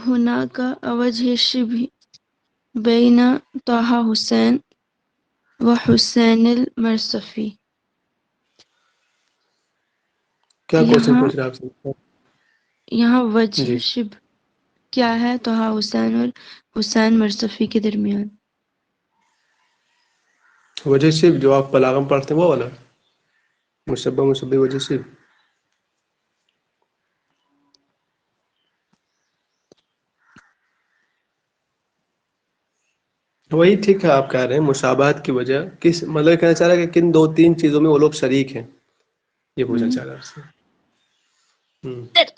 هناك وجه شبه بين طه حسین وحسین المرصفی. کیا کوشچن یہاں پوچھ رہے ہیں آپ سے؟ یہاں وجہ جی شبہ کیا ہے طہ حسین اور حسین مرصفی کے درمیان؟ وجہ صرف جو آپ بلاغم پڑھتے ہیں وہ والا مشبہ مشبہ وجہ صرف وہی ٹھیک ہے. آپ کہہ رہے ہیں مشابہت کی وجہ کس مطلب کہنا چاہ رہا ہے کہ کن دو تین چیزوں میں وہ لوگ شریک ہیں، یہ پوچھنا ہم، چاہ رہا ہے آپ سے.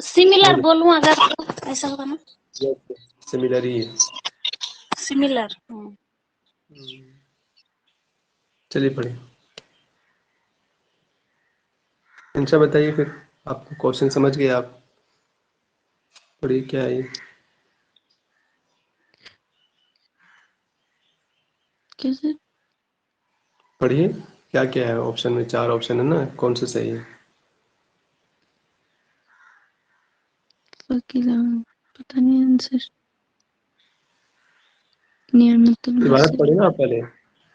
سملر بولے بولوں اگر ایسا ہوگا نا. سملر ہی ہے. سملر. چلیے پڑھیں. انشاء بتائیے پھر آپ کو کوشچن سمجھ گئے آپ پڑھیے کیا ہے یہ. کیسے؟ پڑھیے کیا کیا ہے آپشن میں، 4 آپشن ہے نا، کون سے صحیح ہے. فقیلا پتہ نہیں آنسر. نعمت عبارت البصری. پڑھیں نا آپ پہلے،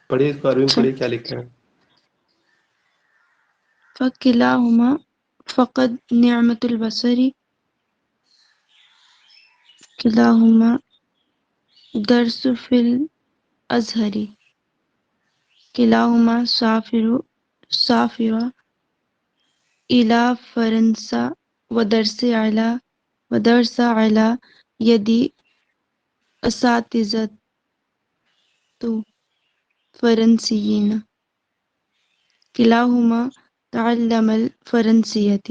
پڑھیے اس کو عربی میں اچھا. پڑھیے کیا لکھا ہے. فکلاہما فقد نعمت البصری کلاہما درس فی الازہری کلاہما سافر الی فرنسا ودرس علی یدی اساتذۃ فرنسیین کلاہما تعلم الفرنسیۃ.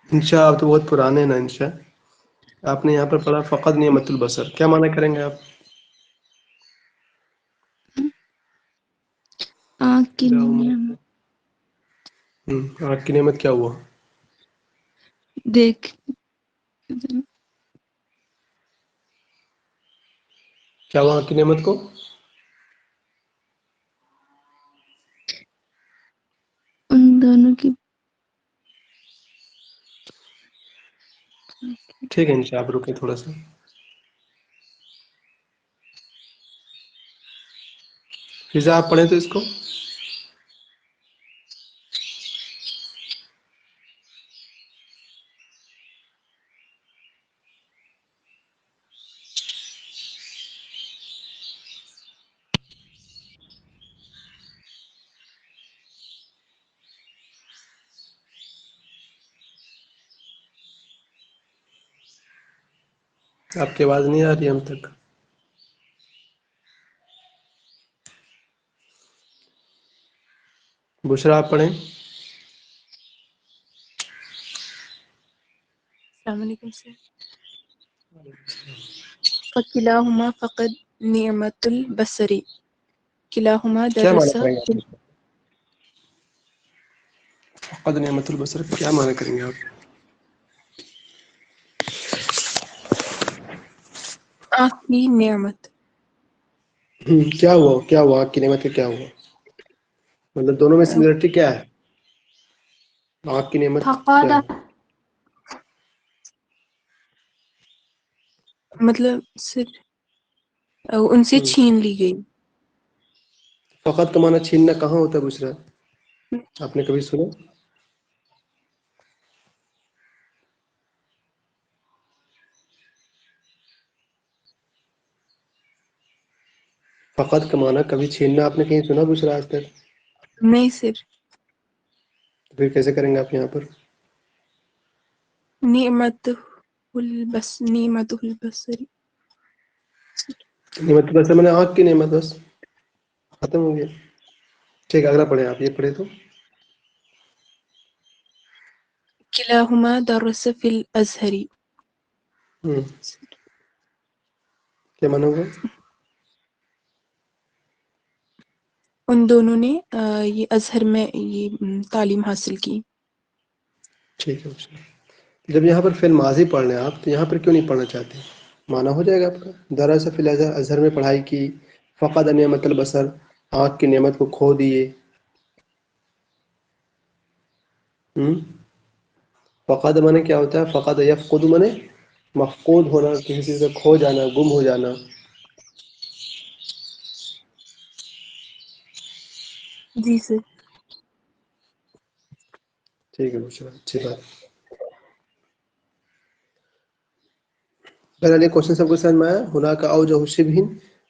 انشاء آپ تو بہت پرانے ہیں نا. انشاء آپ نے یہاں پر پڑھا فقط نعمت البصر، کیا معنی کریں گے آپ؟ آنکھ کی نعمت آنکھ کی نعمت کیا ہوا؟ دیکھ کیا ہوا آنکھ کی نعمت کو؟ ان دونوں کی. ٹھیک ہے انشاء آپ رکیں تھوڑا سا. فضا آپ پڑھیں تو اس کو. آپ کی آواز نہیں آ رہی ہم تک. بشرا آپ پڑھیں. السلام علیکم سر. فکلاہما فقد نعمت البصری کلاہما کیا معنی درس. کریں گے آپ اس کو؟ فقط نعمت البصر کیا معنی کریں گے آپ؟ آنکھ کی نعمت. کیا ہوا آنکھ کی نعمت کا کیا ہوا؟ مطلب دونوں میں سملرٹی کیا ہے؟ آنکھ کی نعمت فقد کیا ہے؟ مطلب صرف ان سے چھین لی گئی. فقط کا معنی چھیننا کہاں ہوتا ہے بشرا؟ آپ نے کبھی سنا؟ فقط کا معنی کبھی چھیننا آپ نے کہیں سنا بشرا آج تک؟ نہیں سر. تو پھر کیسے کریں گے آپ یہاں پر؟ نعمت البصری. نعمت البصر میں نے آنکھ کی نعمت بس ختم ہو گیا. ٹھیک ہے اگلا پڑھیں آپ. یہ پڑھے تو کلاہما درس فی الازہری. کیا معنی ہوگا؟ ان دونوں نے یہ ازہر میں یہ تعلیم حاصل کی. ٹھیک ہے بشرا. جب یہاں پر فعل ماضی پڑھ رہے ہیں آپ تو یہاں پر کیوں نہیں پڑھنا چاہتے؟ معنی ہو جائے گا آپ کا. درس فی الازہر، ازہر میں پڑھائی کی. فقد نعمت البصر، آنکھ کی نعمت کو کھو دیے. فقد مانے کیا ہوتا ہے؟ فقد یفقد مانے مفقود ہونا، کسی چیز کا کھو جانا، گم ہو جانا. جی سر. ٹھیک ہے بشرا، اچھی بات. بہرحال یہ کوشچن سب کو سمجھ میں آیا. ہناک اوجہ شبہ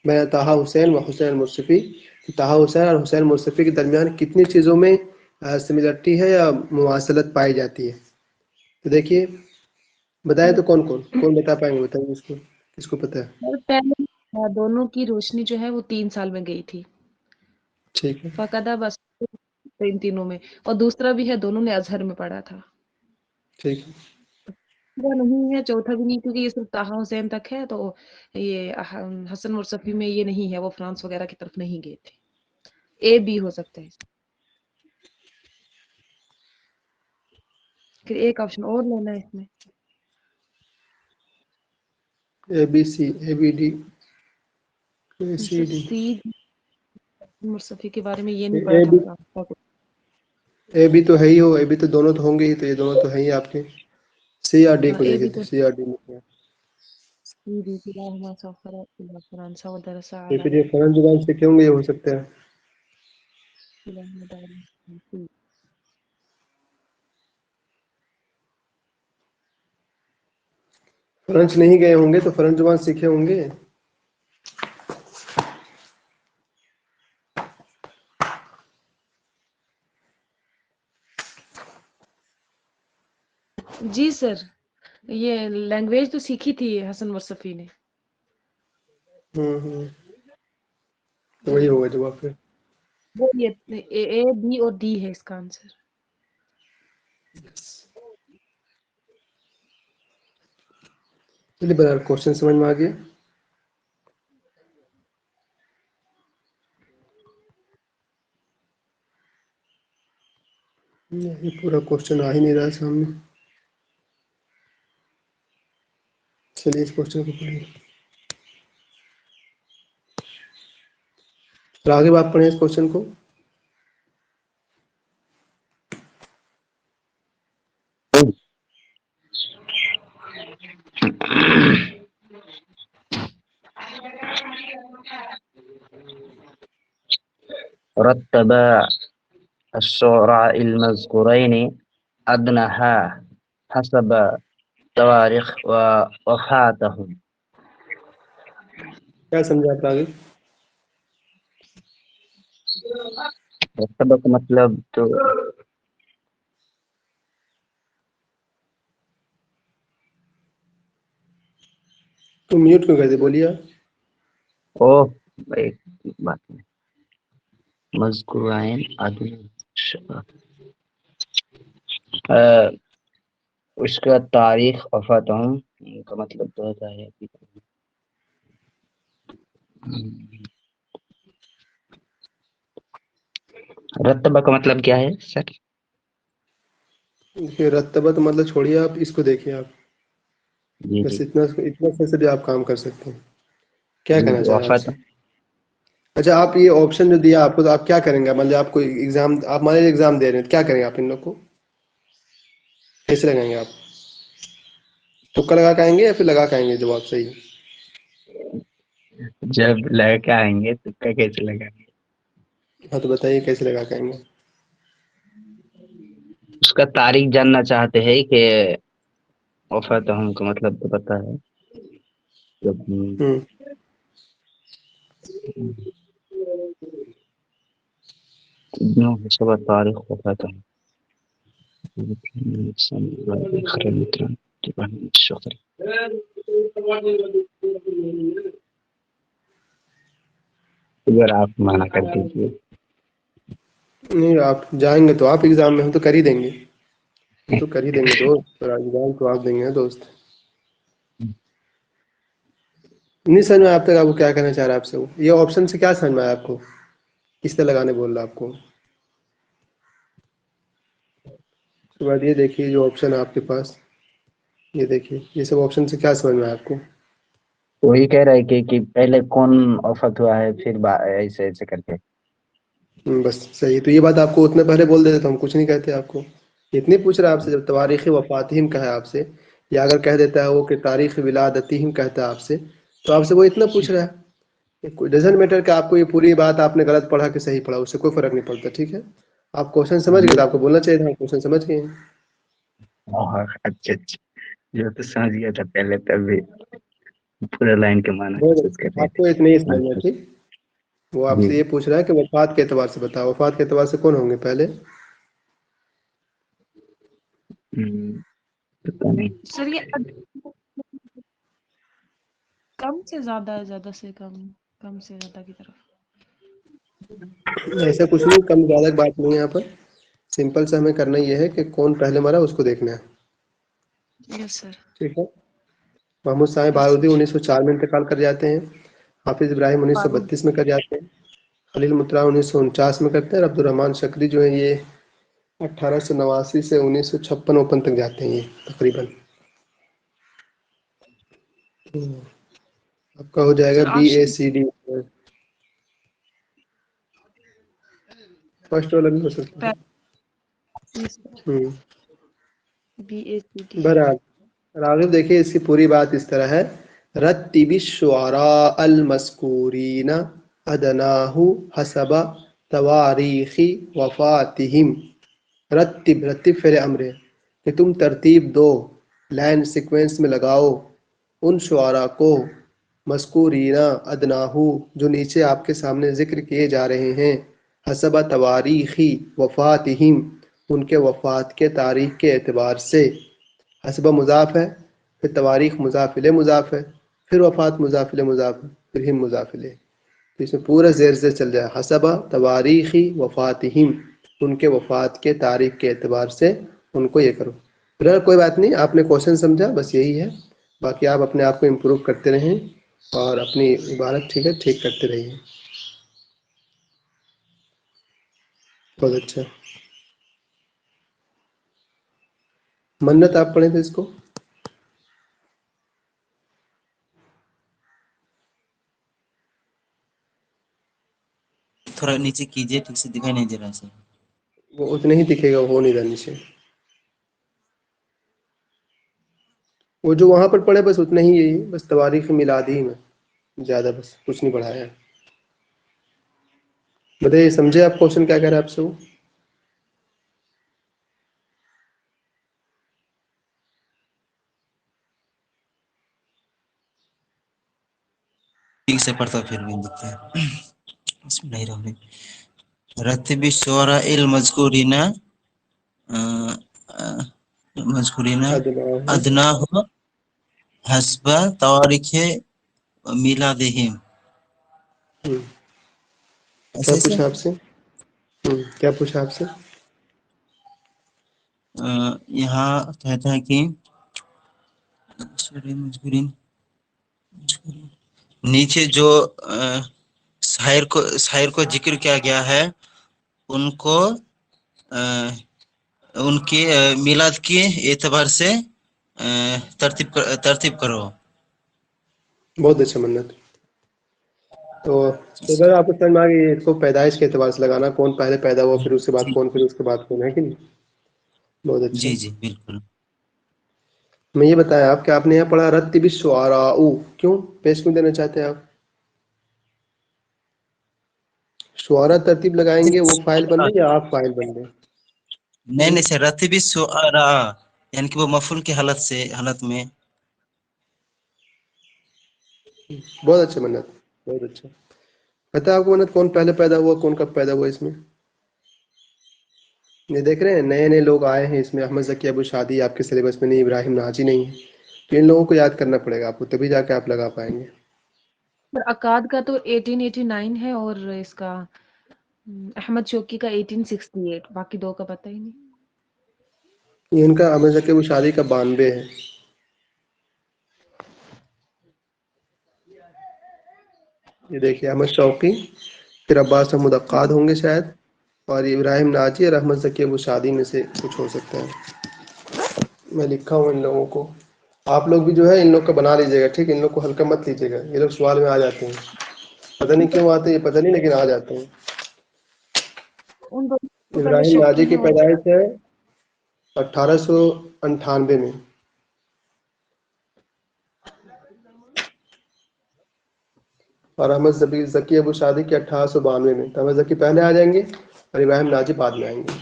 بین طٰہٰ حسین و حسین المرصفی. طٰہٰ حسین اور حسین مرصفی کے درمیان کتنی چیزوں میں سملرٹی ہے یا مماثلت پائی جاتی ہے؟ تو دیکھیے بتائے تو کون بتا پائیں گے؟ بتائیں اس کو، کس کو پتہ ہے؟ اور پہلے دونوں کی روشنی جو ہے وہ 3 سال میں گئی تھی. ٹھیک ہے. فقدہ بس ان تینوں میں. اور دوسرا بھی ہے دونوں نے ازہر میں پڑھا تھا. ٹھیک ہے. وہ نہیں ہے، چوتھا بھی نہیں، کیونکہ یہ صرف طٰہٰ حسین تک ہے. تو یہ حسن مرصفی میں یہ نہیں ہے، وہ فرانس وغیرہ کی طرف نہیں گئے تھے. اے بی ہو سکتا ہے. پھر ایک آپشن اور لینا ہے اس میں. اے بی سی، اے بی ڈی، اے سی ڈی. سی مرصفی کے بارے میں یہ نہیں پڑھا اے تھا بی، فرانس کا. اے بی تو ہے ہی ہو، اے بی تو دونوں تو ہوں گے ہی، تو یہ دونوں تو ہیں ہی آپ کے. سی اور ڈی کو اے دیکھیے بی تھے، تو سی اور ڈی میں. فرانسا ودرسا یہ پھر یہ فرنس زبان سیکھے ہوں گے، یہ ہو سکتا ہے. فرانس نہیں گئے ہوں گے تو فرنس زبان سیکھے ہوں گے. جی سر، یہ لینگویج تو سیکھی تھی حسن مرصفی نے. وہی ہوگا جواب پھر. وہ یہ اے بی اور ڈی ہے اس کا آنسر. چلیے برابر، کوشچن سمجھ میں آ گیا. یہ پورا کوشچن آ ہی نہیں رہا سامنے. چلیے اس کوشچن کو پڑھیے. راغب آپ پڑھیں اس کوشچن کو. رتب الشعراء المذكورين أدناها حسب تواريخ وفاتهم. کیا سمجھا آپ راغب؟ رتب کا مطلب تو تو میوٹ کیوں کر دے، بولیے آپ. ایک بات ہے، مذکورین اس کا تاریخ وفاتہم کا مطلب تو ہوتا ہے رتبہ کا مطلب کیا ہے سر؟ دیکھیے رتبہ تو مطلب چھوڑیے، آپ اس کو دیکھیے. آپ جی بس جی اتنا سے بھی آپ کام کر سکتے ہیں. کیا جی کہنا چاہ رہے ہیں آپ وفات. سے؟ اچھا، آپ یہ آپشن جو دیا آپ کو، تو آپ کیا کریں گے؟ مطلب آپ کو ایگزام، آپ مان لیجیے ایگزام دے رہے ہیں، کیا کریں گے آپ ان لوگ کو؟ کیسے لگائیں گے آپ؟ تکا لگا کے آئیں گے یا پھر لگا کے آئیں گے جواب صحیح؟ جب لگا کے آئیں گے تو کیسے لگائیں گے؟ ہاں تو بتائیے کیسے لگا کے آئیں گے؟ اس کا تاریخ جاننا چاہتے ہیں کہ وفاتہم کا مطلب تو پتا ہے. حسب تاریخ وفاتہم. اگر آپ مانا کر دیجیے. نہیں، آپ جائیں گے تو آپ ایگزام میں ہم تو کر ہی دیں گے. ہم تو کر ہی دیں گے دوست، اور ایگزام تو آپ دیں گے دوست. نہیں سمجھ میں آپ تک آپ کو کیا کہنا چاہ رہا ہے آپ سے؟ یہ آپشن سے کیا سمجھ میں آیا آپ کو؟ کس طرح لگانے بول رہا آپ کو؟ اس کے بعد یہ دیکھیے جو آپشن ہے آپ کے پاس، یہ دیکھیے یہ سب آپشن سے کیا سمجھ میں آیا آپ کو؟ وہی کہہ رہے کہ پہلے کون وفات ہوا ہے، پھر ایسے ایسے کر کے. بس صحیح. تو یہ بات آپ کو اتنے پہلے بول دیتے تو ہم کچھ نہیں کہتے آپ کو. اتنی پوچھ رہا آپ سے، جب تواریخ وفاتہم کا ہے آپ سے یا اگر کہہ دیتا ہے وہ کہ تاریخ ولادتہم کہتا ہے آپ سے، تو آپ سے وہ اتنا پوچھ رہا ہے، ڈزنٹ میٹر کہ آپ کو یہ پوری بات آپ نے غلط پڑھا کہ صحیح پڑھا، اس سے کوئی فرق نہیں پڑتا. ٹھیک ہے، آپ کوشچن سمجھ گئے تو آپ کو بولنا چاہیے تھا، کوشچن سمجھ گئے ہیں. اچھا اچھا، جو تو سمجھ گیا تھا پہلے، تب بھی پورا لائن کے معنی کوشش کر رہے آپ کو اتنے ہی سمجھنا تھے. ٹھیک. وہ آپ جی سے یہ پوچھ رہا ہے کہ وفات کے اعتبار سے بتاؤ، وفات کے اعتبار سے کون ہوں گے پہلے؟ پتہ نہیں. سر یہ کم سے زیادہ ہے، زیادہ سے کم، کم سے زیادہ کی طرف. ایسا کچھ نہیں، کم زیادہ کی بات نہیں ہے یہاں پر. سمپل سے ہمیں کرنا یہ ہے کہ کون پہلے مرا اس کو دیکھنا ہے. یس سر. ٹھیک ہے. محمود صاحب بارودی 1904 میں انتقال کر جاتے ہیں، حافظ ابراہیم 1932 میں کر جاتے ہیں، خلیل مطرا 1949 میں کرتے ہیں، اور عبدالرحمن شکری جو ہیں یہ 1889 سے 1956 تک جاتے ہیں یہ تقریباً. آپ کا ہو جائے گا سر be a آشر C D. First والا بھی ہو سکتا ہے. Be a C D. راغب دیکھیے اس کی پوری بات اس طرح ہے، رتب الشعراء المذکورین ادناہ حسب تواریخ وفاتہم. رتب فعل امر ہے کہ تم ترتیب دو، لائن سیکوینس میں لگاؤ ان شعراء کو، مذکورین ادناہ جو نیچے آپ کے سامنے ذکر کیے جا رہے ہیں، حسب تواریخ وفاتہم ان کے وفات کے تاریخ کے اعتبار سے. حسب مضاف ہے، پھر تواریخ مضاف الیہ مضاف ہے، پھر وفات مضاف الیہ مضاف، پھر ہم مضاف الیہ. تو اس میں پورا زیر زیر چل جائے، حسب تواریخ وفاتہم ان کے وفات کے تاریخ کے اعتبار سے ان کو یہ کرو. پھر کوئی بات نہیں، آپ نے کوشچن سمجھا، بس یہی ہے. باقی آپ اپنے آپ کو امپروو کرتے رہیں اور اپنی عبارت ٹھیک ہے ٹھیک کرتے رہیے. بہت اچھا. منت آپ پڑھیں تھے اس کو. تھوڑا نیچے کیجئے، ٹھیک سے دکھائی نہیں دے رہا سر. وہ اتنے ہی دکھے گا، وہ نہیں رہا نیچے. وہ جو وہاں پر پڑھے بس اتنا ہی، یہی بس تواریخ میلاد ہی میں زیادہ، بس کچھ نہیں پڑھایا. بتائیے سمجھے آپ کوشچن کیا کہہ رہے ہیں آپ سے وہ؟ ٹھیک سے پڑھتا پھر بھی دکھتا ہے. بسم اللہ الرحمن الرحیم. رتب الشعراء المذکورین مذکورین ادناہ حسب تواریخ میلادہم. کیا ایسے پوچھا سر آپ سے؟ کیا پوچھا آپ سے؟ یہاں کہتا ہے کہ نیچے جو شاعر کو ذکر کیا گیا ہے ان کو ان کے میلاد کے اعتبار سے ترتیب کرو. بہت اچھا منت. تو ادھر آپ کو سمجھ میں آ گئی، اس کو پیدائش کے اعتبار سے لگانا، کون پہلے پیدا ہوا، پھر اس کے بعد جی کون، پھر اس کے بعد کون، ہے کہ نہیں؟ بہت اچھا. جی جی بالکل. میں یہ بتایا آپ کہ آپ نے یہاں پڑھا رتب الشعراء، کیوں پیش کیوں دینا چاہتے ہیں آپ؟ شعراء ترتیب لگائیں گے وہ فاعل بن رہے یا آپ فاعل بن رہے؟ نہیں نہیں سر، رتب الشعراء یعنی کہ وہ مفعول کی حالت میں. بہت اچھا منت، بہت اچھا. پتا ہے آپ کو منت کون پہلے پیدا ہوا، کون کب پیدا ہوا اس میں؟ یہ دیکھ رہے ہیں نئے نئے لوگ آئے ہیں اس میں، احمد ذکی ابو شادی آپ کے سلیبس میں نہیں، ابراہیم ناجی نہیں ہے، تو ان لوگوں کو یاد کرنا پڑے گا آپ کو، تبھی جا کے آپ لگا پائیں گے. اکاد کا تو 1889 ہے، اور اس کا احمد شوقی کا 1868، باقی دو کا پتہ ہی نہیں. یہ ان کا احمد ذکی ابو شادی کا 92 ہے. یہ دیکھیے احمد شوقی، پھر عباس محمود عقاد ہوں گے شاید، اور ابراہیم ناجی اور احمد ذکی ابو شادی میں سے کچھ ہو سکتا ہے. میں لکھا ہوں ان لوگوں کو. آپ لوگ بھی جو ہے ان لوگ کا بنا لیجیے گا، ٹھیک ہے؟ ان لوگ کو ہلکا مت لیجیے گا، یہ لوگ سوال میں آ جاتے ہیں. پتہ نہیں کیوں آتے یہ پتہ نہیں، لیکن آ جاتے ہیں. ان دونوں کو پہلے ابراہیم ناجی شوقی کی ہیں اور پیدائش ہے 1898 میں. اور احمد ذکی ابو شادی کے 1892 میں. تو احمد ذکی پہلے آ جائیں گے اور ابراہیم ناجی بعد میں آئیں گے.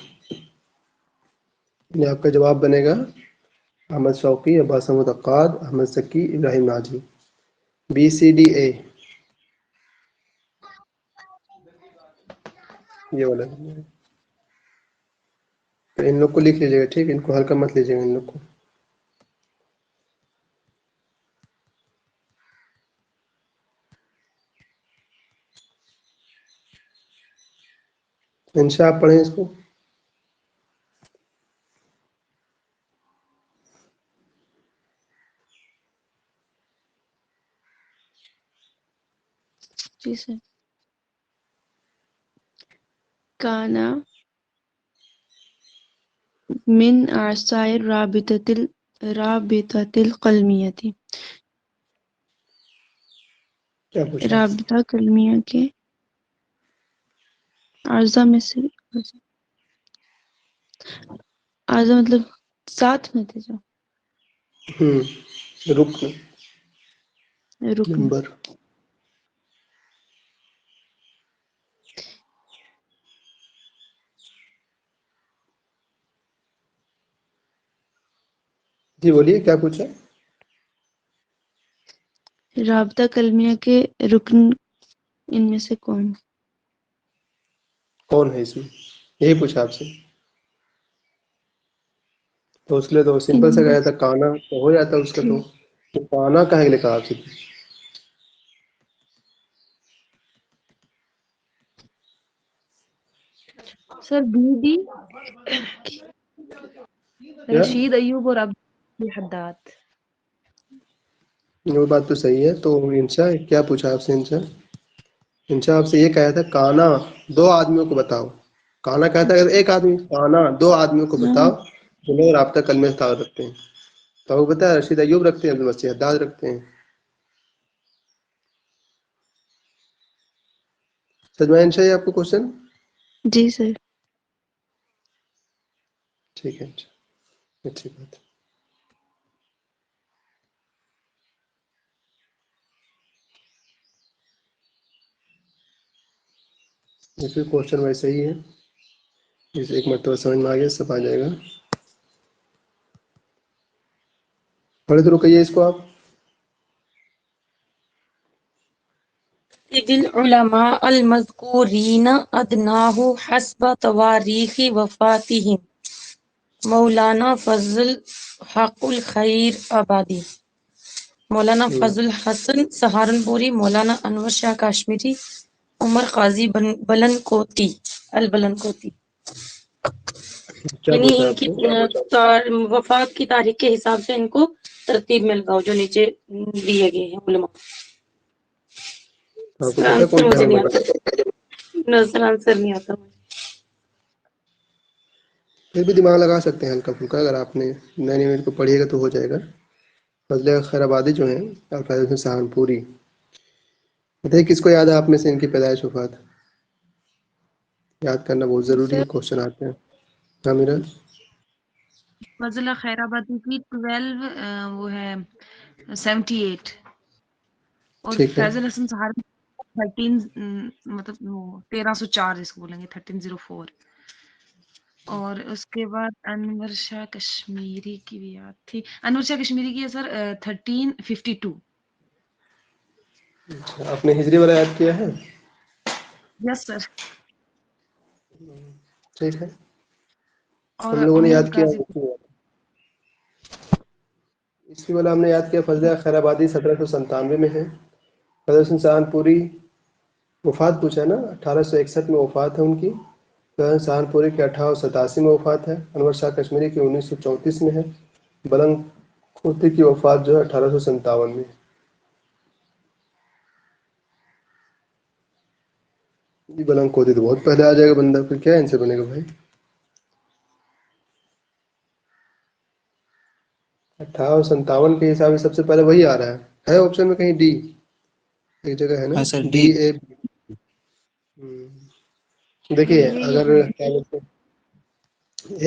یہ آپ کا جواب بنے گا احمد شوقی، عباس احمد عقاد، احمد ذکی، ابراہیم ناجی. BCDA یہ والا. تو ان لوگ کو لکھ لیجیے گا، ٹھیک ہے؟ ان کو ہلکا مت لیجیے گا ان لوگ کو. انشاء آپ پڑھیں اس کو. جی سر. کانا من اعصائر رابطة القلمیہ تھی. کیا پوچھا؟ رابطہ کلمیہ کے اعضاء میں سے اعضاء مطلب ساتھ میں تھے جو رکن رکن. نمبر. جی بولیے کیا پوچھا؟ رابطہ کلمیہ کے رکن ان میں سے کون؟ کون ہے اس میں؟ یہی پوچھا آپ سے. تو اس کے لیے تو سمپل سے کہا تھا کانا تو ہو جاتا اس کا. تو کانا کہے لکھا آپ سے؟ سر بی ڈی کیا؟ رشید ایوب اور عبد حداد. وہ بات تو صحیح ہے. تو انشاء کیا پوچھا آپ سے؟ انشاء آپ سے یہ کہا تھا کانا 2 آدمیوں کو بتاؤ. کانا کہتا ہے اگر ایک آدمی، کانا 2 آدمیوں کو بتاؤ جو لوگ رابطہ کلمہ سے تعلق رکھتے ہیں. تو وہ بتایا رشید ایوب رکھتے ہیں، عبد المسیح حداد رکھتے ہیں. سجمہ انشاء آپ کو کوشچن؟ جی سر. ٹھیک ہے، اچھی بات ہے. یہ پھر کوشچن ویسے ہی ہے، جسے ایک مرتبہ سمجھ میں آ گیا سب آ جائے گا. پڑھے تو رکیے اس کو آپ. إذ العلماء المذكورين أدناه حسب تواريخ وفاتهم مولانا فضل حق الخیر آبادی، مولانا فضل حسن سہارنپوری، مولانا انور شاہ کاشمیری، عمر قاضی بلند کوتی البلند کوتی. کیا یعنی پوچھا ان آپ کی سے؟ وفات کی تاریخ کے حساب سے ان کو ترتیب میں لگاؤ جو نیچے دیے گئے ہیں علماء. آپ کو پتا کون مجھے پہلا نہیں نمبر؟ آتا، نظر آنسر نہیں آتا. پھر بھی دماغ لگا سکتے ہیں ہلکا پھلکا. اگر آپ نے نئے نئے کو پڑھیے گا تو ہو جائے گا. فضل خیر آبادی جو ہیں الفاظ حسن سہارنپوری، بتائیے کس کو یاد ہے آپ میں سے ان کی پیدائش وفات؟ یاد کرنا بہت ضروری ہے، سر کوشچن آتے ہیں. ہاں میرا فضل خیر آبادی کی 12 وہ ہے 78 اور ٹھیک ہے. فیضل حسن سہارنپوری 13 مطلب وہ 1304 اس کو بولیں گے 1304. اور اس کے بعد انور شاہ کشمیری کی بھی یاد تھی. انور شاہ کشمیری کی ہے سر 1352. آپ نے ہجری والا یاد کیا ہے؟ یس سر. ٹھیک ہے، اور ہم لوگوں نے عمر یاد کیا. قاضی اس کی والا ہم نے یاد کیا. فضل خیر آبادی 1797 میں ہے. فضل حسن سہارنپوری وفات پوچھا نا، 1861 میں وفات ہے ان کی. فضل سہارنپوری کی 1887 میں وفات ہے. انور شاہ کشمیری کی 1934 میں ہے. بلند کوتی کی وفات جو ہے 1857 میں. جی بلند کوتی تو بہت پہلے آ جائے گا بندہ، پھر کیا آنسر بنے گا بھائی؟ 1857 کے حساب سے سب سے پہلے وہی آ رہا ہے آپشن میں کہیں ڈی ایک جگہ ہے نا، ہاں سر ڈی اے. دیکھیے یہی اگر کیا بولتے ہیں،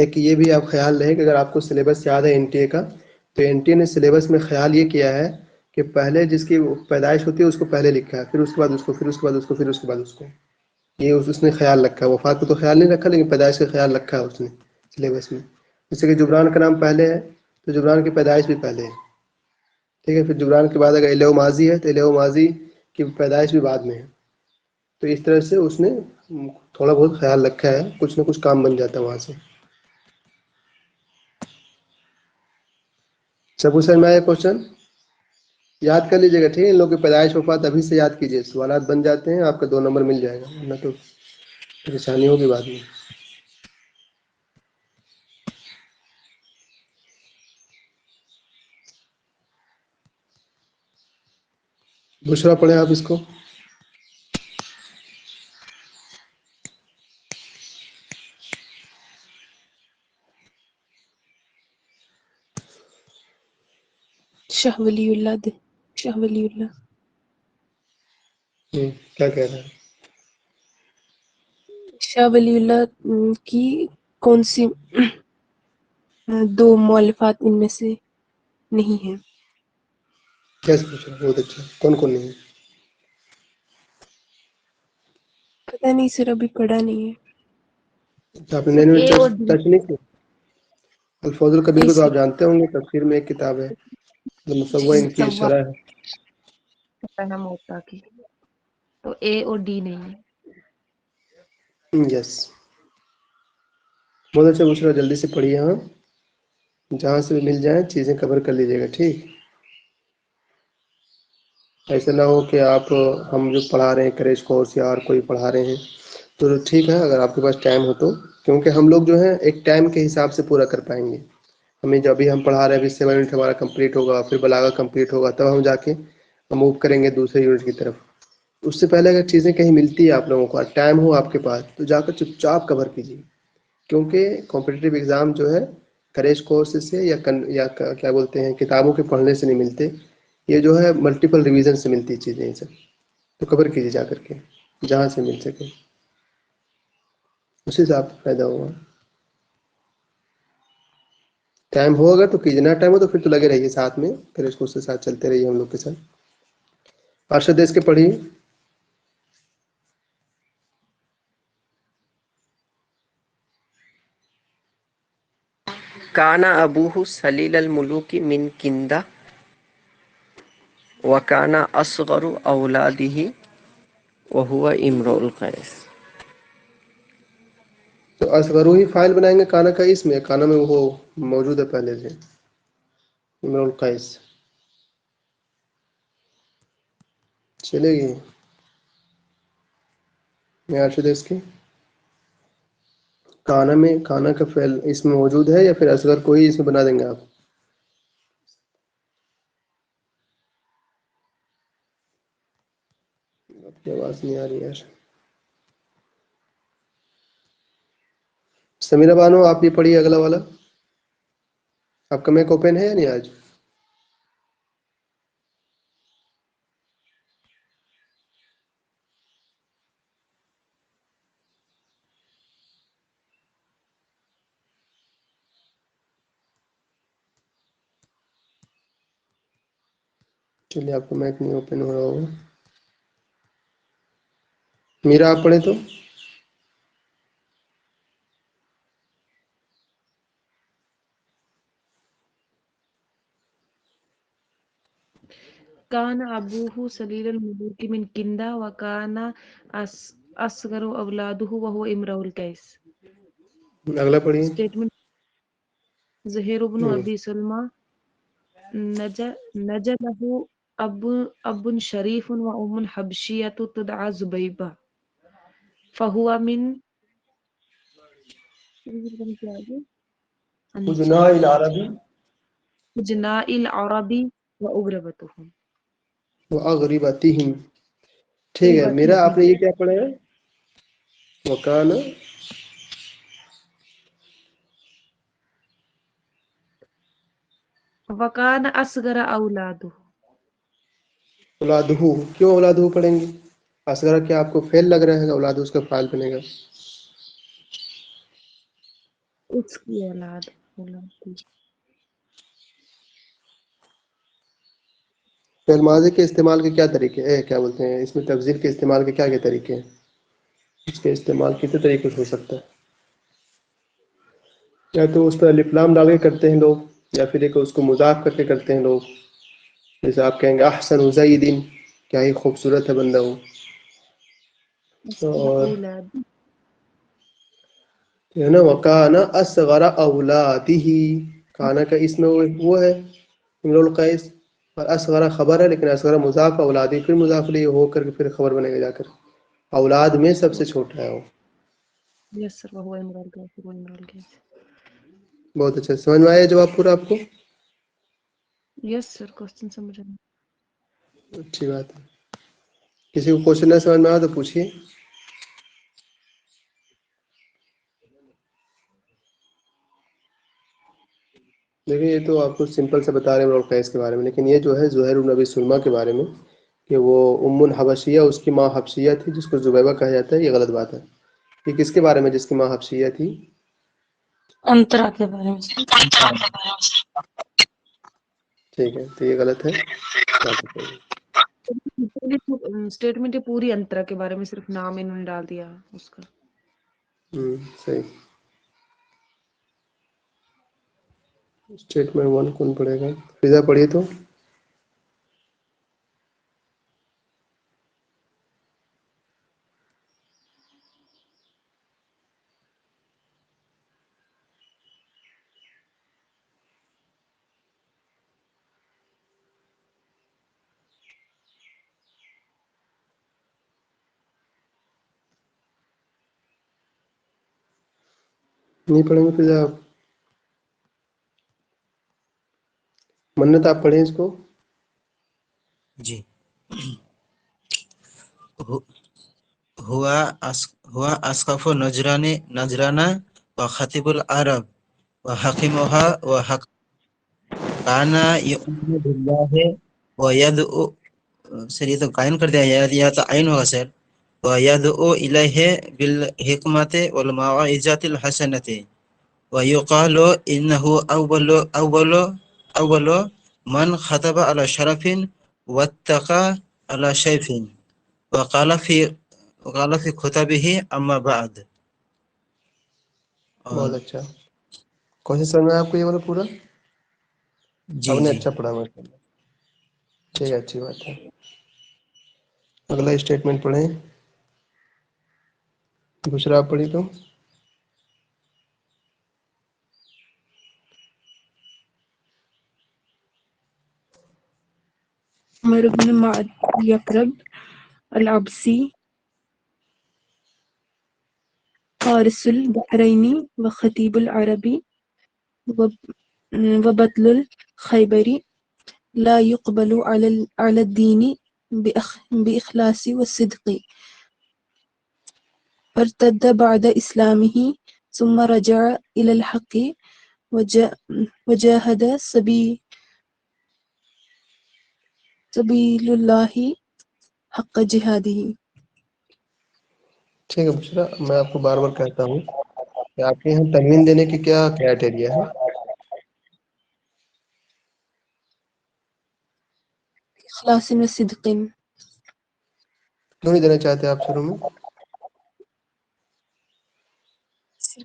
ایک یہ بھی آپ خیال رہے کہ اگر آپ کو سلیبس یاد ہے این ٹی اے کا، تو این ٹی اے نے سلیبس میں خیال یہ کیا ہے کہ پہلے جس کی پیدائش ہوتی ہے اس کو پہلے لکھا ہے، پھر اس کے بعد اس کو، پھر اس کے بعد اس کو، پھر اس کے بعد اس کو. یہ اس نے خیال رکھا ہے. وفات کو تو خیال نہیں رکھا، لیکن پیدائش کا خیال رکھا ہے اس نے سلیبس میں. جیسے کہ جبران کا نام پہلے ہے تو جبران کی پیدائش بھی پہلے ہے. ٹھیک ہے. پھر جبران کے بعد اگر الیو ماضی ہے تو الیو ماضی کی پیدائش بھی بعد میں ہے. تو اس طرح سے اس نے تھوڑا بہت خیال رکھا ہے، کچھ نہ کچھ کام بن جاتا ہے وہاں سے. سب سر میں آیا کوشچن یاد کر لیجیے گا. ٹھیک ہے. ان لوگوں کی پیدائش وفات ابھی سے یاد کیجیے، سوالات بن جاتے ہیں، آپ کا 2 نمبر مل جائے گا، نہ تو پریشانی ہوگی بعد میں. بشرا پڑھیں آپ اس کو. شاہ ولی اللہ شاہ ولی اللہ کیا کہہ رہا ہے؟ شاہ ولی اللہ کی کون سی 2 مؤلفات ان میں سے نہیں ہیں؟ کیسے پوچھ رہا؟ بہت اچھا. کون کون نہیں ہے؟ پتہ نہیں سر، ابھی پڑھا نہیں ہے. آپ نے اے اور ڈی ٹچ نہیں کیا؟ الفوظ الکبیر کو تو ایسے آپ جانتے ہوں گے، تفسیر میں ایک کتاب ہے مصوع ان کی مصوع شرح ہے. ہے موتا کی، تو اے اور ڈی نہیں ہے. یس. بہت اچھا بشرا، جلدی سے پڑھیے. ہاں جہاں سے بھی مل جائیں چیزیں کور کر لیجیے گا. ٹھیک. ایسا نہ ہو کہ آپ ہم جو پڑھا رہے ہیں کریش کورس یا اور کوئی پڑھا رہے ہیں تو ٹھیک ہے اگر آپ کے پاس ٹائم ہو تو، کیونکہ ہم لوگ جو ہے ایک ٹائم کے حساب سے پورا کر پائیں گے. ہمیں جو ابھی ہم پڑھا رہے ہیں ابھی 7 منٹ ہمارا کمپلیٹ ہوگا، پھر بلاغہ کمپلیٹ ہوگا، تب ہم جا کے موو کریں گے دوسرے یونٹ کی طرف. اس سے پہلے اگر چیزیں کہیں ملتی ہے آپ لوگوں کو، ٹائم ہو آپ کے پاس، تو جا کر چپ چاپ کور کیجیے. کیونکہ کمپٹیٹیو ایگزام جو ہے کریش کورس سے یا کیا بولتے ہیں کتابوں کے پڑھنے سے نہیں ملتے. یہ جو ہے ملٹیپل ریویژن سے ملتی چیزیں. یہ سب تو کور کیجیے جا کر کے جہاں سے مل سکے، اسی سے آپ کو فائدہ ہوگا. ٹائم ہوگا تو کیجیے، نہ ٹائم ہو تو پھر تو لگے رہیے ساتھ میں، پھر اس کو اس کے ساتھ چلتے رہیے ہم لوگ کے ساتھ. ارشد دیش کے پڑھیے. کانا ابوہ سلیل الملوک من کندہ وکانا اصغر اولادہ وہو امرؤ القیس. تو اصغر ہی فائل بنائیں گے کانا کا، اس میں کانا میں وہ موجود ہے پہلے سے امرؤ القیس. چلے گی میں ارشد دیش کی. کانا میں کانا کا فعل اس میں موجود ہے یا پھر اصغر کو ہی اس میں بنا دیں گے آپ؟ آپ کی آواز نہیں آ رہی یار. سمیرہ بانو آپ یہ پڑھیے اگلا والا. آپ کا میک اوپن ہے یا نہیں آج؟ چلیے آپ کا میک نہیں اوپن ہو رہا ہوگا. میرا آپ پڑھیں تو. کان ابوہ سلیل الملوک من کندہ وکانا اصغر اولادہ وہو امرؤ القیس. اگلا پڑھیے. اسٹیٹمنٹ: زہیر بن ابی سلمہ نجا له اب شریف و ام حبشیۃ تدعى زبیبہ فہو من حجناء العربی حجناء العرب واغربتهم. واغربتہم. ٹھیک ہے. میرا آپ نے یہ کیا پڑھا ہے؟ وکانا وکان اصغر اولادہ. اولادہ. کیوں اولادہ پڑھیں گے؟ اصغر کیا آپ کو فعل لگ رہا ہے؟ اولادہ اس کا فاعل بنے گا. اس کی اولاد. فعل ماضی کے استعمال کے کیا طریقے ہیں، کیا بولتے ہیں، اس میں تفضیل کے استعمال کے کیا طریقے ہیں؟ اس کے استعمال کتنے طریقے سے ہو سکتا ہے؟ یا تو اس پر الف لام ڈال کے کرتے ہیں لوگ، یا پھر ایک اس کو مضاف کر کے کرتے ہیں لوگ، جیسے آپ کہیں گے احسن زیدن، کیا ہی خوبصورت ہے بندہ وہ. اور ہے نا وکانا اصغر اولادہ، کانا کا اس میں وہ ہے امرؤ القیس، اور اصغر خبر ہے لیکن اصغر مضاف اولادی پھر مضاف الیہ ہو کر کے پھر خبر بنے گا جا کر، اولاد میں سب سے چھوٹا ہے وہ. یس سر وہ عمران کا وہ عمران کا. بہت اچھا، سمجھ میں آیا جواب پورا آپ کو؟ یس سر کوسچن سمجھ آیا. اچھی بات ہے. کسی کو کوشچن نہ سمجھ میں آیا تو پوچھیے. دیکھیں یہ تو آپ کو سمپل سے بتا رہے ہیں امرؤ القیس کے بارے میں، لیکن یہ جو ہے زہیر بن ابی سلمہ کے بارے میں کہ وہ ام الحبشیہ اس کی ماں حبشیہ تھی جس کو زبیبہ کہا جاتا ہے، یہ غلط بات ہے. یہ کس کے بارے میں جس کی ماں حبشیہ تھی؟ انترا کے بارے میں. ٹھیک ہے تو یہ غلط ہے. اسٹیٹمنٹ یہ پوری انترا کے بارے میں، صرف نام انہوں نے ڈال دیا اس کا. صحیح. اسٹیٹمنٹ 1 کون پڑھے گا؟ فضا پڑھیے تو. نہیں پڑھیں گے فضا آپ؟ منت آپ پڑھیں اس کو. جی. ہوا اسقف نجرانا و خطیب العرب و حکیمها و کانا یؤمن باللہ و یدعو، سر یہ تو قائم کر دیا یا تو عین ہوگا سر. وَيَدْعُو إِلَيْهِ بِالْحِكْمَةِ وَالْمَوْعِظَةِ الْحَسَنَةِ وَيُقَالُ إِنَّهُ أَوَّلُ مَنْ خَطَبَ عَلَى شَرَفٍ وَاتَّقَى عَلَى شَيْفٍ وَقَالَ فِي خُطَبِهِ أَمَّا بَعْدُ. بہت اچھا. کوشش کرنا ہے آپ کو یہ والا پورا. جی آپ نے جی اچھا پڑھا ماشاء اللہ. ٹھیک ہے، اچھی بات ہے. اگلا اسٹیٹمنٹ پڑھیں. دوسرا آپ پڑھی تو. عمر بن یقرب العبسی فارس البحرین و خطیب العربی و بطل الخیبری لا يقبل على الدين بإخلاص والصدق فارتد بعد إسلامه ثم رجع إلى الحق وجاهد سبيل الله حق جهاده. ٹھیک ہے بشرا، میں آپ کو بار بار کہتا ہوں کہ آپ کے یہاں تنوین دینے کی کیا کرائٹیریا ہے؟ إخلاص وصدق. کیوں نہیں دینا چاہتے آپ شروع میں؟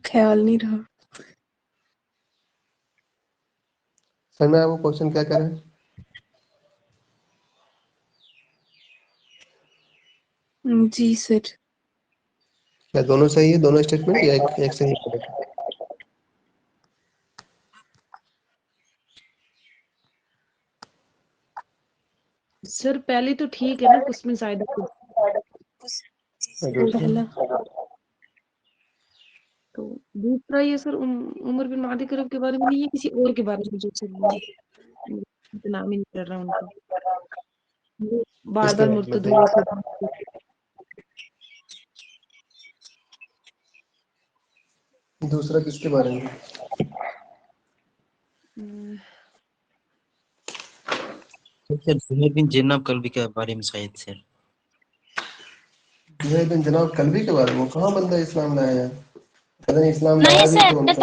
خیال نہیں رہا. سر میں آپ کو کوشچن کیا کریں؟ جی سر. کیا دونوں صحیح ہے، دونوں اسٹیٹمنٹ، یا ایک صحیح پڑے گا؟ سر پہلے تو ٹھیک ہے نا، اس میں زائدہ پہلا تو دوسرا یہ سر عمر بن معدی کرب کے بارے میں نہیں ہے، کسی اور کے بارے میں جو سر نام ہی نہیں کر رہا ان کا، بار اس کے بار بارے میں مرتد بتائیے. ہوا. دوسرا کس کے بارے میں؟ سر زہیر بن جناب قلبی کے بارے میں شاید سر. زہیر بن جناب قلبی کے بارے میں؟ کہاں بندہ اسلام لایا ہے؟ پتہ نہیں اسلام لایا نہیں بھی سر،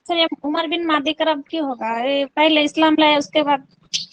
تو یہ تو عمر بن مادی کرب کی ہوگا، پہلے اسلام لائے اس کے بعد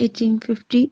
1850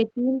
18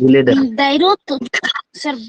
ولد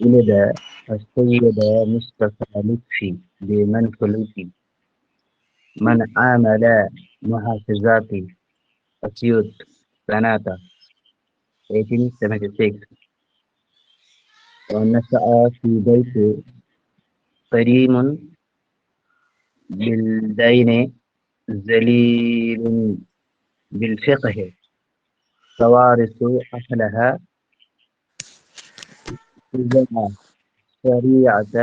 ولد السيد مصطفى لطفي بمنفلوطي من عمل محافظات أسيوط سنة 1876 ونشأ في بيت كريم بالدين ذليل بالفقه توارث أهلها إذا شريعة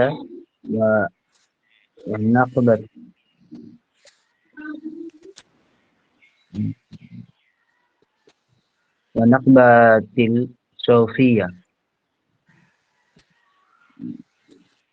والنقبة الصوفية.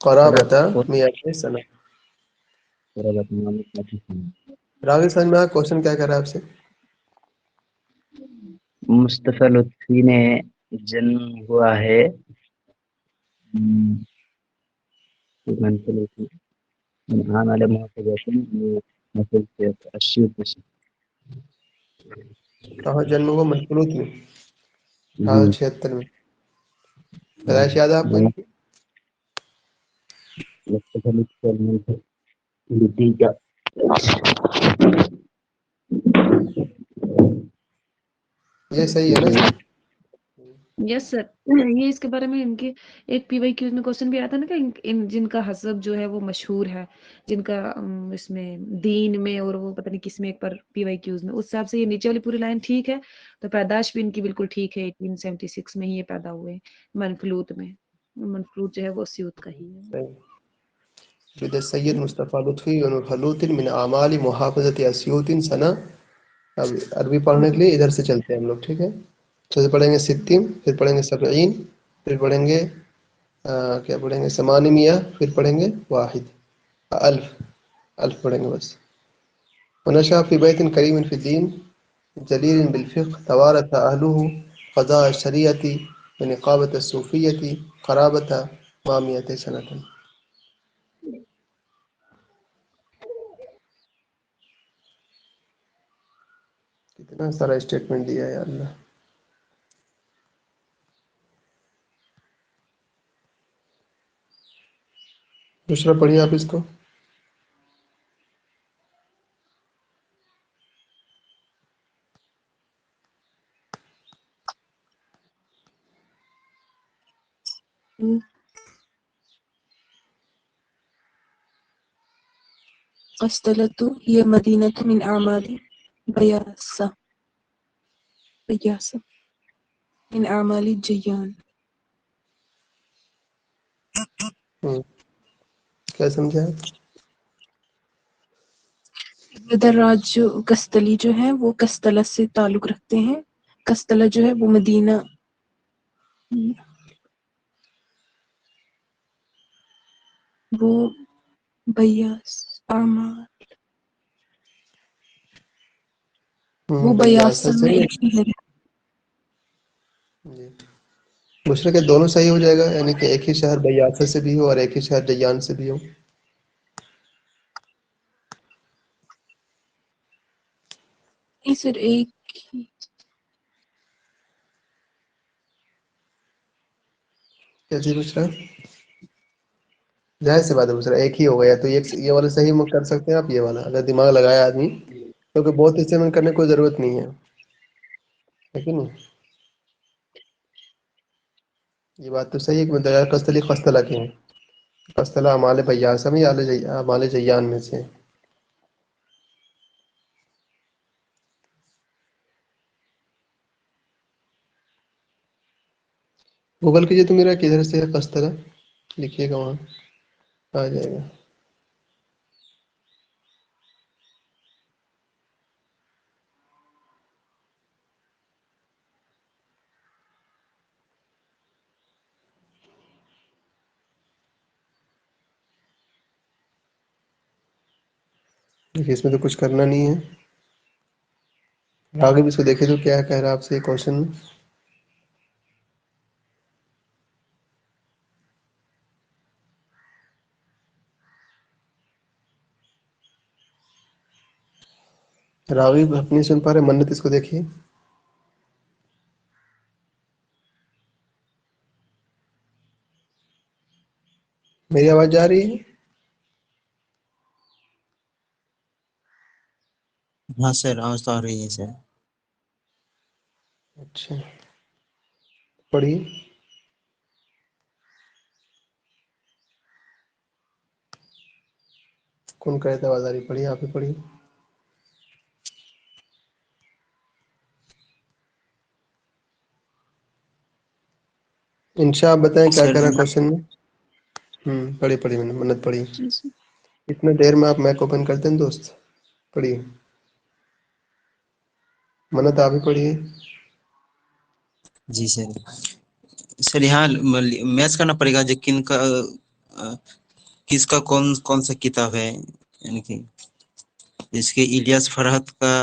قرابة 100 سنة। راغب سمجھ میں کوشچن کیا کر رہا ہے آپ سے؟ مصطفی لطفی نے جنم ہوا ہے عمل کہاں جنم ہوا؟ مشروط میں 1876 میں۔ پیدائش یاد ہے آپ کو ان کی؟ یہ صحیح ہے نا؟ یس سر، یہ اس کے بارے میں ان کے ایک پی وائی کیوز میں کوشچن بھی آیا تھا نا کہ جن کا حسب جو ہے وہ مشہور ہے، جن کا اس میں دین میں اور وہ پتہ نہیں کس میں ایک پر پی وائی کیوز میں، اس حساب سے یہ نیچے والی پوری لائن ٹھیک ہے، تو پیدائش بھی ان کی بالکل ٹھیک ہے، 1876 میں ہی یہ پیدا ہوئے منفلوط میں۔ منفلوط جو ہے وہ سیوت کا ہی ہے۔ ولد السید مصطفی لطفی بمنفلوط من اعمال محافظت اسیوط سنہ۔ اب عربی پڑھنے کے لیے ادھر سے چلتے ہیں ہم لوگ، ٹھیک ہے؟ تو پڑھیں گے 60، پھر پڑھیں گے 70، پھر پڑھیں گے کیا پڑھیں گے 800، پھر پڑھیں گے 1 الف پڑھیں گے بس۔ ونشأ في بيت كريم في الدين جليل بالفقه توارث أهله قضاء الشريعة ونقابة الصوفية قرابة 100 سنة۔ کتنا سارا اسٹیٹمنٹ دیا ہے اللہ۔ دوسرا پڑھیے آپ اس کو۔ قسطلة هي مدينة من أعمال بياسة من أعمال الجيان۔ کیا سمجھا؟ دراج جو قسطلی جو ہے وہ قسطلہ سے تعلق رکھتے ہیں، قسطلہ جو ہے وہ مدینہ وہ بیاس اعمال وہ بیاسا میں ایک شہر ہے۔ جی دوسرے کے دونوں صحیح ہو جائے گا، یعنی کہ ایک ہی شہر بیاسا سے بھی ہو اور ایک ہی شہر جیان سے بھی ہو۔ نہیں سر ایک ہی کیسے پوچھ رہا ہے؟ ظاہر سی بات ہے دوسرا ایک ہی ہو گیا تو یہ والا صحیح کر سکتے ہیں آپ، یہ والا اگر دماغ لگایا آدمی، کیونکہ بہت حصے میں کرنے کوئی ضرورت نہیں ہے کہ نہیں؟ یہ بات تو صحیح ہے کہ دریا قسطلی قسطلہ کے ہیں، قسطلہ اعمال بیاسا میں یا اعمال جیان میں سے۔ گوگل کیجیے تو میرا کدھر سے ہے قسطلہ، لکھیے گا وہاں آ جائے گا۔ دیکھیے اس میں تو کچھ کرنا نہیں ہے. راغب اس کو دیکھے تو کیا کہہ رہا ہے آپ سے کوشچن میں. راغب اپنی سن پا رہے. منت اس کو دیکھیے. میری آواز جا رہی ہے؟ ہاں سر آواز تو آ رہی ہے سر. اچھا پڑھیے. کون کہتا ہے آواز آ رہی؟ پڑھیے آپ ہی پڑھیے. انشاء آپ بتائیں کیا سر کہہ رہا ہے کوشچن میں. پڑھی میں نے. منت پڑھی. اتنا دیر میں آپ میک اوپن کرتے ہیں دوست. پڑھیے. منت آپ ہی پڑھیے. جی سر. سر یہاں میچ کرنا پڑے گا جو کن کا کس کا کون سا کتاب ہے. یعنی کہ جس کے الیاس فرحت کا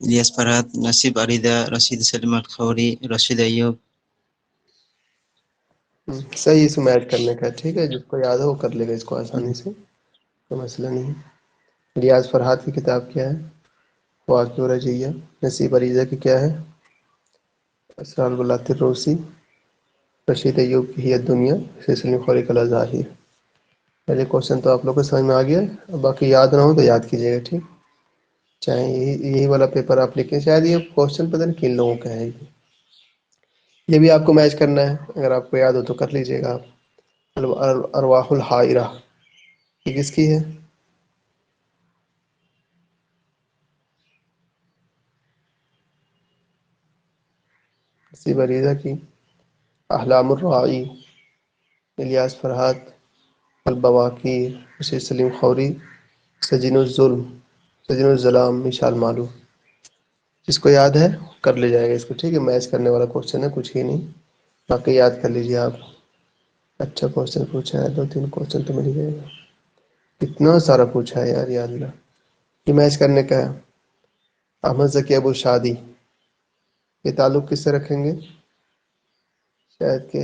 الیاس فرحت، نصیب عریدہ، رشید سلیم الخوری، رشید ایوب. صحیح اس میچ کرنے کا. ٹھیک ہے جس کو یاد ہے وہ کر لے گا اس کو آسانی سے. کوئی مسئلہ نہیں. ریاض فرحات کی کتاب کیا ہے؟ واقع رجیہ. نصیب عریضہ کی کیا ہے؟ اسرار البلاط الروسی. رشید ایوب کی ہی دنیا. سلسلہ خوری کلا ظاہر. پہلے کوشچن تو آپ لوگ کو سمجھ میں آ گیا. باقی یاد نہ ہو تو یاد کیجیے گا. ٹھیک. چاہے یہی والا پیپر آپ لکھیں. شاید یہ کوشچن پتہ نہیں کن لوگوں کا ہے. یہ بھی آپ کو میچ کرنا ہے. اگر آپ کو یاد ہو تو کر لیجیے گا آپ. ارواح الحائرہ یہ کس کی ہے؟ نصیب عریضہ کی. احلام الراعی الیاس فرحات. البواقیر رشید سلیم خوری. سجین الظلم سجین الظلام مشال مالو. جس کو یاد ہے کر لے جائے گا اس کو. ٹھیک ہے میچ کرنے والا کوشچن ہے. کچھ ہی نہیں. باقی یاد کر لیجیے آپ. اچھا کوشچن پوچھا ہے. 2-3 کوشچن تو مل جائے گا. اتنا سارا پوچھا ہے یار. یاد اللہ یہ میچ کرنے کا ہے. احمد ذکی ابو شادی یہ تعلق کس سے رکھیں گے؟ شاید کہ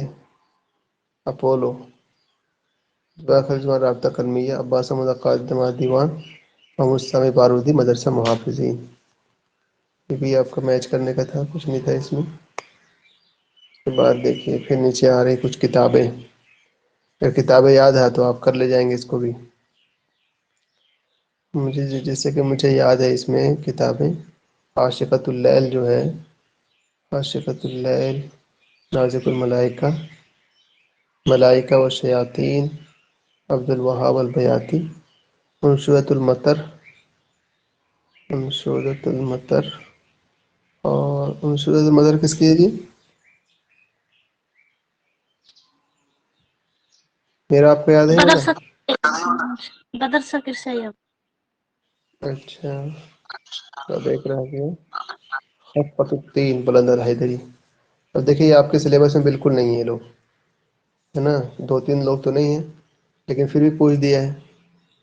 اپولو. رابطہ کلمیہ. عباس احمد قائد جماعت دیوان. محمد سامی بارودی مدرسہ محافظین. یہ بھی آپ کا میچ کرنے کا تھا. کچھ نہیں تھا اس میں. اس کے بعد دیکھیے پھر نیچے آ رہی کچھ کتابیں. اگر کتابیں یاد ہے تو آپ کر لے جائیں گے اس کو بھی. مجھے جیسے کہ مجھے یاد ہے اس میں کتابیں. عاشقۃ اللیل جو ہے. عاشقۃ اللیل. نازک الملائکہ. ملائکہ و شیاطین. عبد الوہاب البیاتی. منشورۃ المطر. منشورۃ المطر. اور منشورۃ المطر کس کی ہے جی؟ میرا آپ کو یاد ہے یہ والا؟ بدر شکر سید. اچھا تو دیکھ رہا ہے خفت الطین بلند الحیدری. اب دیکھیے یہ آپ کے سلیبس میں بالکل نہیں ہے لوگ. ہے نا 2-3 لوگ تو نہیں ہیں لیکن پھر بھی پوچھ دیا ہے.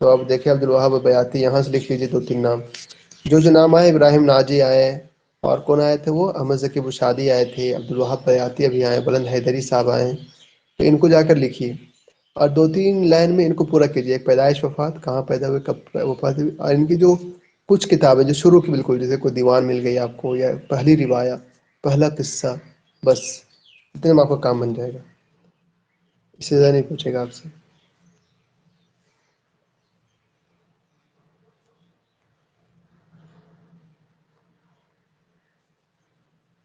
تو آپ دیکھیں عبد الوہاب بیاتی یہاں سے لکھ لیجیے 2-3 نام. جو نام آئے. ابراہیم ناجی آئے. اور کون آئے تھے وہ؟ احمد ذکی ابو شادی آئے تھے. عبد الوہاب بیاتی ابھی آئے. بلند حیدری صاحب آئے. تو ان کو جا کر لکھیے. اور 2-3 لائن میں ان کو پورا کیجیے. ایک پیدائش وفات کہاں پیدا ہوئے کب وفات ہوئی. اور ان کی جو کچھ کتابیں جو شروع کی بالکل جیسے کوئی دیوان مل گئی آپ کو یا پہلی روایت پہلا قصہ. بس اتنے میں آپ کا کام بن جائے گا. اس سے زیادہ نہیں پوچھے گا آپ سے.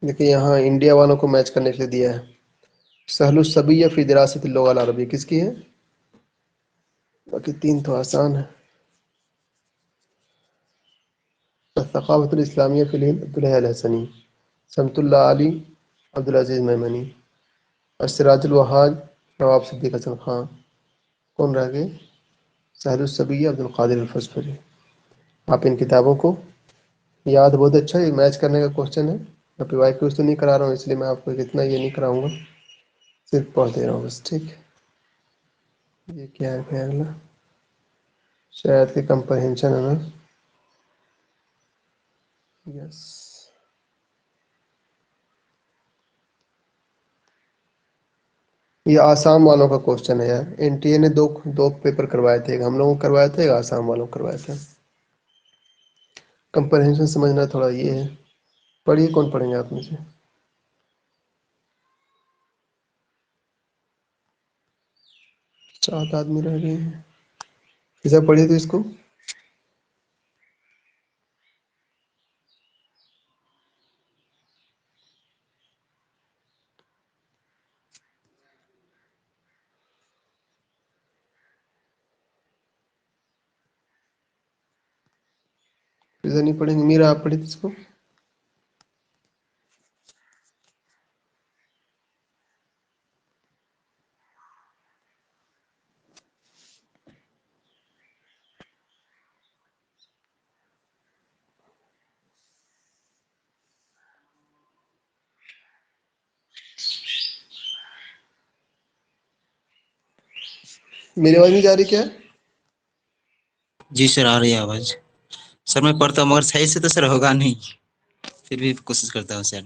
دیکھیے یہاں انڈیا والوں کو میچ کرنے کے لیے دیا ہے. سہل الصبیہ فی دراست اللغۃ العربیہ کس کی ہے؟ باقی 3 تو آسان ہے. الثقافۃ الاسلامیہ فی الہند عبدالحی الحسنی. سمت اللہ علی عبدالعزیز میمنی. السراج الوہاج نواب صدیق حسن خان. کون رہ گئے؟ سہل الصبیہ عبد القادر الفسفری. آپ ان کتابوں کو یاد. بہت اچھا یہ میچ کرنے کا کوشچن ہے. میں پی وائی کیوز تو نہیں کرا رہا ہوں اس لیے میں آپ کو اتنا یہ نہیں کراؤں گا. صرف پڑھ دے رہا ہوں بس. ٹھیک. یہ کیا ہے اگلا؟ شاید کہ کمپریہنشن ہے نا. یس یہ آسام والوں کا کوشچن ہے یار. این ٹی اے نے دو پیپر کروائے تھے, ایک ہم لوگوں کو کروایا تھا, ایک آسام والوں کو کروایا تھا. کمپریہنشن سمجھنا تھوڑا یہ ہے. پڑھیے, کون پڑھیں گے آپ میں سے؟ سات آدمی رہ گئے ہیں. کسے پڑھیے تو اس کو کسے نہیں پڑھیں گے؟ میرا آپ پڑھی تھی اس کو. میری آواز نہیں جا رہی کیا؟ جی سر آ رہی ہے آواز. سر میں پڑھتا ہوں مگر صحیح سے تو سر ہوگا نہیں, پھر بھی کوشش کرتا ہوں سر.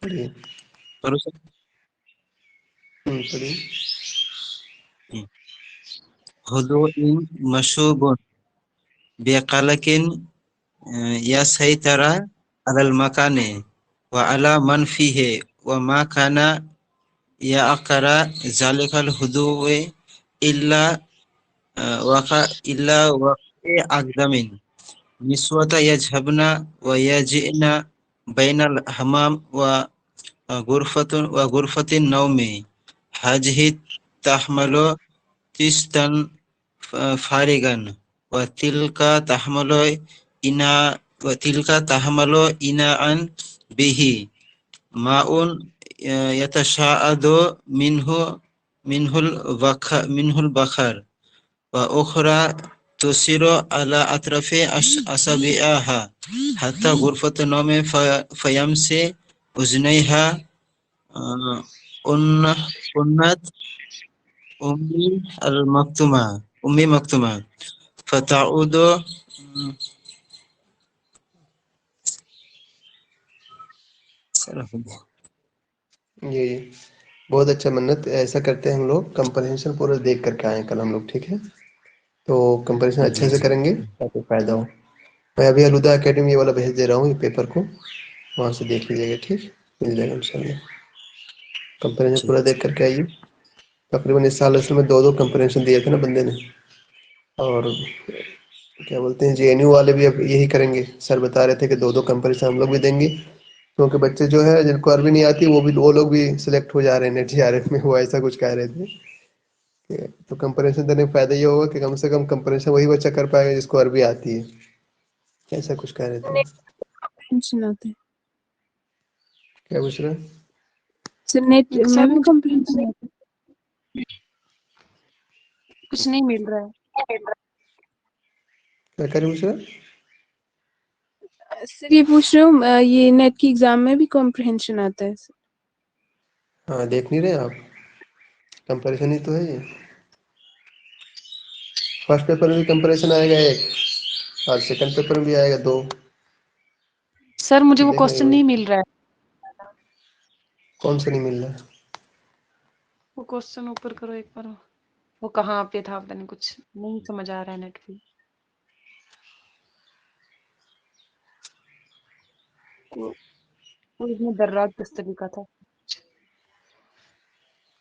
پڑھیے. پڑھو سر. پڑھیے. هدوء مشوب بقلق يسيطر على المكان وعلى من فيه وما كان يعقر ذلك الهدوء إلا وقع أقدم نسوة يذهبن ويجئن بين الحمام وغرفة النوم هذه تحمل تستا فارغا وتلك تحمل إناء به ماء يتشاءد منه البخار وأخرى تسير على أطراف أصابعها حتى غرفة النوم فيمسي أذنيها أنت أمي مكتومة فتعود یہ بہت اچھا منت. ایسا کرتے ہیں ہم لوگ, کمپریہنشن پورا دیکھ کر کے آئے کل ہم لوگ, ٹھیک ہے؟ تو کمپریہنشن اچھے سے کریں گے تاکہ فائدہ ہو. میں ابھی الہدا اکیڈمی والا بھیج دے رہا ہوں یہ پیپر کو, وہاں سے دیکھ لیجیے گا, ٹھیک؟ مل جائے گا انشاءاللہ. کمپریہنشن پورا دیکھ کر کے آئیے. تقریباً اس سال اصل میں 2 کمپریہنشن دیے تھے نا بندے نے. اور کیا بولتے ہیں, جے این یو والے بھی اب یہی کریں گے. سر بتا رہے تھے کہ 2 کمپریہنشن ہم لوگ بھی دیں گے, کیونکہ بچے جو ہے جن کو عربی نہیں آتی وہ لوگ بھی سلیکٹ ہو جا رہے ہیں نیٹ جی آر ایف میں. وہ ایسا کچھ کہہ رہے تھے. تو کمپریہنشن دینے کا فائدہ یہ ہوگا کہ کم سے کم کمپریہنشن وہی بچہ کر پائے گا جس کو عربی آتی ہے. ایسا کچھ کہہ رہے تھے. کمپریہنشن آتا ہے کیا پوچھ رہے ہیں؟ سر. نیٹ میں سر بھی مجھے کمپریہنشن آتا کچھ نہیں مل رہا ہے. کیا کہہ رہے پوچھ رہے ہیں؟ ہے سر. یہ پوچھ رہا ہوں یہ نیٹ کی ایگزام میں بھی کمپریہنشن آتا ہے سر؟ ہاں, دیکھ نہیں رہے آپ؟ کمپریشن ہی تو ہے یہ. فرسٹ پیپر میں بھی کمپریشن آئے گا 1, اور سیکنڈ پیپر میں بھی آئے گا 2. سر مجھے وہ دیکھ رہے کوشچن ہو نہیں مل رہا ہے. کون سا نہیں مل رہا؟ وہ کوشچن اوپر کرو ایک بار. وہ کہاں پہ تھا پتہ نہیں, کچھ نہیں سمجھ آ رہا ہے نیٹ پہ. وہ ابن دراج دستگی کا تھا.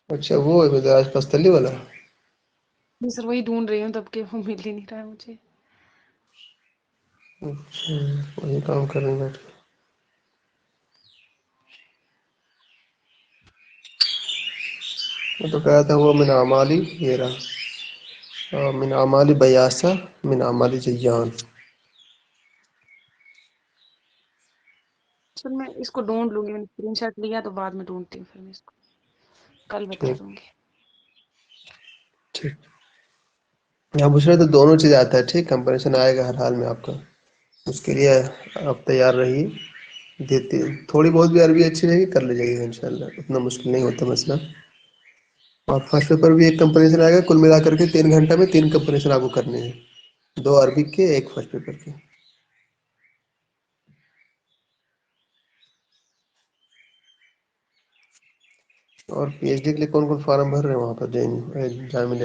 اچھا, وہ آج پستلی والا. نہیں سر, وہی ڈھونڈ رہی ہوں تب کہ وہ مل ہی نہیں رہا ہے مجھے. اچھا, وہی کام کر رہے ہیں بیٹھ کے. میں تو کہا تھا وہ من اعمالی, یہ رہا, من اعمالی بیاسا من اعمالی جیان. سر میں اس کو ڈھونڈ لوں گی. میں نے اسکرین شاٹ لیا تو بعد میں ڈھونڈتی ہوں. پھر میں اس کو کل بتا ٹھیک دوں گی. ٹھیک. یہاں پوچھ رہے تو دونوں چیز آتا ہے, ٹھیک؟ کمپریشن آئے گا ہر حال میں آپ کا. اس کے لیے آپ تیار رہیے. دیتی تھوڑی بہت بھی عربی اچھی رہے گی, کر لیجیے گا انشاءاللہ. اتنا مشکل نہیں ہوتا مسئلہ. اور فرسٹ پیپر بھی ایک کمپریزن آئے گا، کل ملا کر کے 3 گھنٹہ میں 3 کمپریزن آپ کو کرنے ہیں، 2 عربک کے 1 فرسٹ پیپر کے. اور پی ایچ ڈی کے لیے کون کون فارم بھر رہے ہیں وہاں پر جامعہ